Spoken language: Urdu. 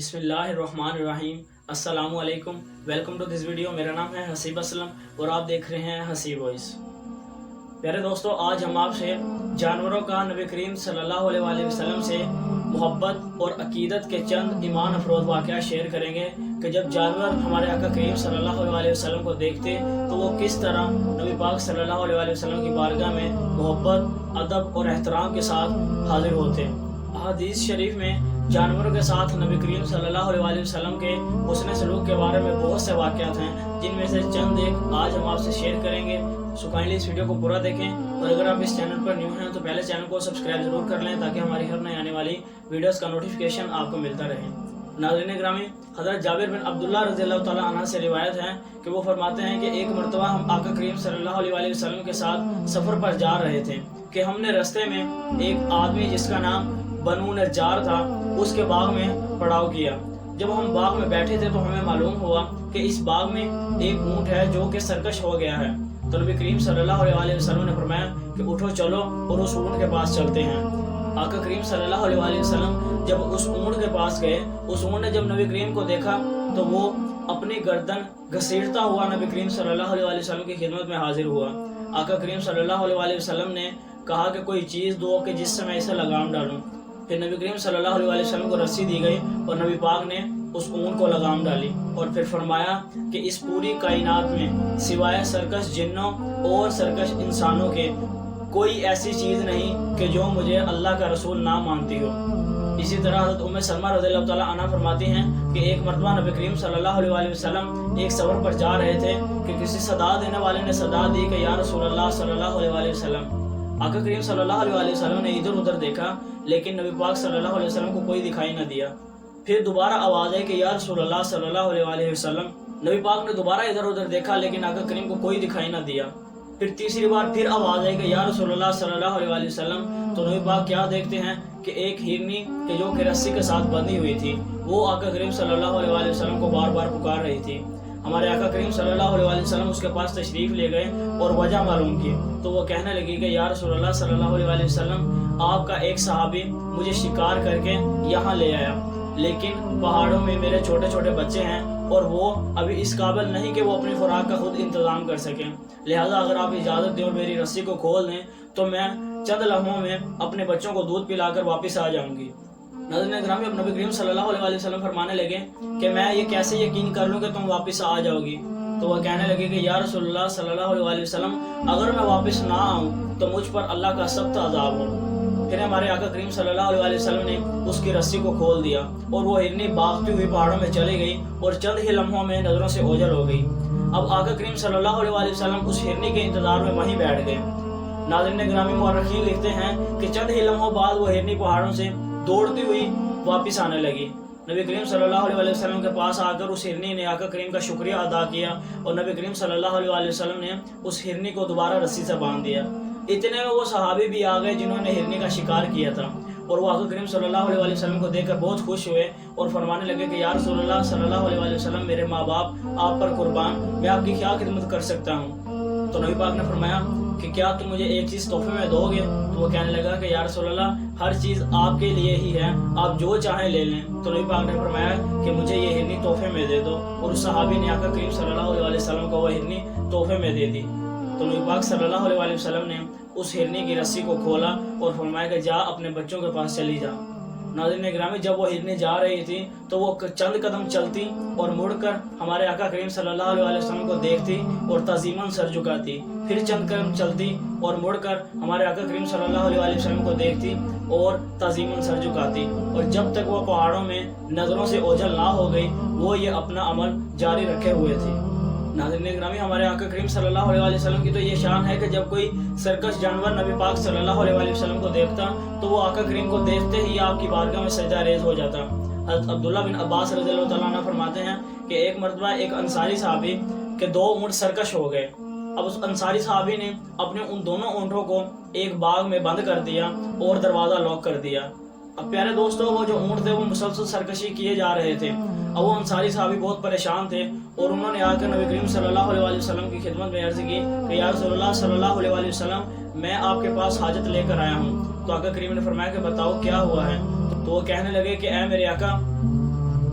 بسم اللہ الرحمن الرحیم۔ السلام علیکم، ویلکم ٹو دس ویڈیو۔ میرا نام ہے حسیب اسلم اور آپ دیکھ رہے ہیں حسیب وائس۔ پیارے دوستو، آج ہم آپ سے جانوروں کا نبی کریم صلی اللہ علیہ وآلہ وسلم سے محبت اور عقیدت کے چند ایمان افروز واقعات شیئر کریں گے کہ جب جانور ہمارے آقا کریم صلی اللہ علیہ وآلہ وسلم کو دیکھتے تو وہ کس طرح نبی پاک صلی اللہ علیہ وآلہ وسلم کی بارگاہ میں محبت، ادب اور احترام کے ساتھ حاضر ہوتے۔ حدیث شریف میں جانوروں کے ساتھ نبی کریم صلی اللہ علیہ وآلہ وسلم کے حسن سلوک کے بارے میں بہت سے واقعات ہیں، جن میں سے چند ایک آج ہم آپ سے شیئر کریں گے۔ سو کائنڈلی اس ویڈیو کو پورا دیکھیں، اور اگر آپ اس چینل پر نیو ہیں تو پہلے چینل کو سبسکرائب ضرور کر لیں تاکہ ہماری ہر نئی آنے والی ویڈیوز کا نوٹیفیکیشن آپ کو ملتا رہے۔ ناظرین گرامی، حضرت جابر بن عبداللہ رضی اللہ تعالیٰ عنہ سے روایت ہے کہ وہ فرماتے ہیں کہ ایک مرتبہ ہم آقا کریم صلی اللہ علیہ وآلہ وسلم کے ساتھ سفر پر جا رہے تھے کہ ہم نے رستے میں ایک آدمی جس کا نام بنو نجار تھا اس کے باغ میں پڑاؤ کیا۔ جب ہم باغ میں بیٹھے تھے تو ہمیں معلوم ہوا کہ اس باغ میں ایک اونٹ ہے جو کہ سرکش ہو گیا ہے۔ تو نبی کریم صلی اللہ علیہ وآلہ وسلم نے فرمایا کہ اٹھو چلو اور اس اونٹ کے پاس چلتے ہیں۔ آقا کریم صلی اللہ علیہ وآلہ وسلم جب اس اونٹ کے پاس گئے، اس اونٹ نے جب نبی کریم کو دیکھا تو وہ اپنی گردن گھسیٹتا ہوا نبی کریم صلی اللہ علیہ وآلہ وسلم کی خدمت میں حاضر ہوا۔ آقا کریم صلی اللہ علیہ وآلہ وسلم نے کہا کہ کوئی چیز دو کہ جس سے میں اسے لگام ڈالوں۔ پھر نبی کریم صلی اللہ علیہ وآلہ وسلم کو رسی دی گئی اور نبی پاک نے اس اونٹ کو لگام ڈالی، اور پھر فرمایا کہ اس پوری کائنات میں سوائے سرکش جنوں اور سرکش انسانوں کے کوئی ایسی چیز نہیں کہ جو مجھے اللہ کا رسول نہ مانتی ہو۔ اسی طرح حضرت ام سلمہ رضی اللہ تعالیٰ عنہ فرماتی ہیں کہ ایک مرتبہ نبی کریم صلی اللہ علیہ وآلہ وسلم ایک سفر پر جا رہے تھے کہ کسی صدا دینے والے نے صدا دی کہ یا رسول اللہ صلی اللہ علیہ وآلہ وسلم۔ آقا کریم صلی اللہ علیہ وآلہ وسلم نے ادھر ادھر دیکھا لیکن نبی پاک صلی اللہ علیہ وسلم کو کوئی دکھائی نہ دیا۔ پھر دوبارہ آواز آئی کہ یا رسول اللہ صلی اللہ علیہ وآلہ وسلم۔ نبی پاک نے دوبارہ ادھر ادھر دیکھا لیکن آقا کریم کو کوئی دکھائی نہ دیا۔ پھر تیسری بار پھر آواز آئی کہ یا رسول اللہ صلی اللہ علیہ وآلہ وسلم۔ تو نبی پاک کیا دیکھتے ہیں کہ ایک ہرنی کہ جو کہ رسی کے ساتھ بندھی ہوئی تھی وہ آقا کریم صلی اللہ علیہ وآلہ وسلم کو بار بار پکار رہی تھی۔ ہمارے آقا کریم صلی اللہ علیہ وآلہ وسلم اس کے پاس تشریف لے گئے اور وجہ معلوم کی تو وہ کہنے لگی کہ یا رسول اللہ صلی اللہ علیہ وآلہ وسلم، آپ کا ایک صحابی مجھے شکار کر کے یہاں لے آیا، لیکن پہاڑوں میں میرے چھوٹے چھوٹے بچے ہیں اور وہ ابھی اس قابل نہیں کہ وہ اپنی خوراک کا خود انتظام کر سکیں، لہٰذا اگر آپ اجازت دیں اور میری رسی کو کھول دیں تو میں چند لمحوں میں اپنے بچوں کو دودھ پلا کر واپس آ جاؤں گی۔ ناظرین گرامی، اب نبی کریم صلی اللہ علیہ وآلہ وسلم فرمانے لگے کہ میں یہ کیسے یقین کر لوں کہ تم واپس آ جاؤ گی؟ تو وہ کہنے لگے کہ یا رسول اللہ صلی اللہ علیہ وآلہ وسلم، اگر میں واپس نہ آؤں تو مجھ پر اللہ کا سخت عذاب ہو۔ پھر ہمارے آقا کریم صلی اللہ علیہ وآلہ وسلم نے اس کی رسی کو کھول دیا اور وہ ہرنی بھاگتی ہوئی پہاڑوں میں چلی گئی اور چند ہی لمحوں میں نظروں سے اوجھل ہو گئی۔ اب آقا کریم صلی اللہ علیہ وآلہ وسلم اس ہرنی کے انتظار میں وہیں بیٹھ گئے۔ ناظرین گرامی، مورخین لکھتے ہیں کہ چند ہی لمحوں بعد وہ ہرنی پہاڑوں سے دوڑتی ہوئی واپس آنے لگی۔ نبی کریم صلی اللہ علیہ وآلہ وسلم کے پاس آ کر اس ہرنی نے آقا کریم کا شکریہ ادا کیا اور نبی کریم صلی اللہ علیہ وآلہ وسلم نے اس ہرنی کو دوبارہ رسی سے باندھ دیا۔ اتنے میں وہ صحابی بھی آ گئے جنہوں نے ہرنی کا شکار کیا تھا، اور وہ آقا کریم صلی اللہ علیہ وآلہ وسلم کو دیکھ کر بہت خوش ہوئے اور فرمانے لگے کہ یا رسول اللہ صلی اللہ علیہ وآلہ وسلم، میرے ماں باپ آپ پر قربان، میں آپ کی کیا خدمت کر سکتا ہوں؟ تو نبی پاک نے فرمایا کہ کیا تم مجھے ایک چیز تحفے میں دو گے؟ تو وہ کہنے لگا کہ یا رسول اللہ، ہر چیز آپ کے لیے ہی ہے، آپ جو چاہیں لے لیں۔ تو نبی پاک نے فرمایا کہ مجھے یہ ہرنی تحفے میں دے دو، اور اس صحابی نے آقا کریم صلی اللہ علیہ وسلم کو وہ ہرنی تحفے میں دے دی۔ تو نبی پاک صلی اللہ علیہ وسلم نے اس ہرنی کی رسی کو کھولا اور فرمایا کہ جا اپنے بچوں کے پاس چلی جا۔ ناظرین گرامی، جب وہ ہرنی جا رہی تھی تو وہ چند قدم چلتی اور مڑ کر ہمارے آقا کریم صلی اللہ علیہ وسلم کو دیکھتی اور تعظیماً سر جھکاتی، پھر چند قدم چلتی اور مڑ کر ہمارے آقا کریم صلی اللہ علیہ وسلم کو دیکھتی اور تعظیماً سر جھکاتی، اور جب تک وہ پہاڑوں میں نظروں سے اوجھل نہ ہو گئی وہ یہ اپنا عمل جاری رکھے ہوئے تھی۔ ناظرین گرامی، ہمارے آقا کریم صلی اللہ علیہ وسلم کی تو یہ شان ہے کہ جب کوئی سرکش جانور نبی پاک صلی اللہ علیہ وسلم کو دیکھتا تو وہ آقا کریم کو دیکھتے ہی آپ کی بارگاہ میں سجدہ ریز ہو جاتا۔ حضرت عبداللہ بن عباس رضی اللہ تعالیٰ عنہ فرماتے ہیں کہ ایک مرتبہ ایک انصاری صحابی کے دو اونٹ سرکش ہو گئے۔ اب اس انصاری صحابی نے اپنے ان دونوں اونٹوں کو ایک باغ میں بند کر دیا اور دروازہ لاک کر دیا۔ اب پیارے دوستو، وہ جو اونٹ تھے وہ مسلسل سرکشی کیے جا رہے تھے۔ اب وہ انصاری صحابی بہت پریشان تھے اور انہوں نے آ کر نبی کریم صلی اللہ علیہ وسلم کی خدمت میں عرض کی کہ یا رسول اللہ صلی اللہ علیہ وسلم، میں آپ کے پاس حاجت لے کر آیا ہوں۔ تو آقا کریم نے فرمایا کہ بتاؤ کیا ہوا ہے؟ تو وہ کہنے لگے کہ اے میرے آقا،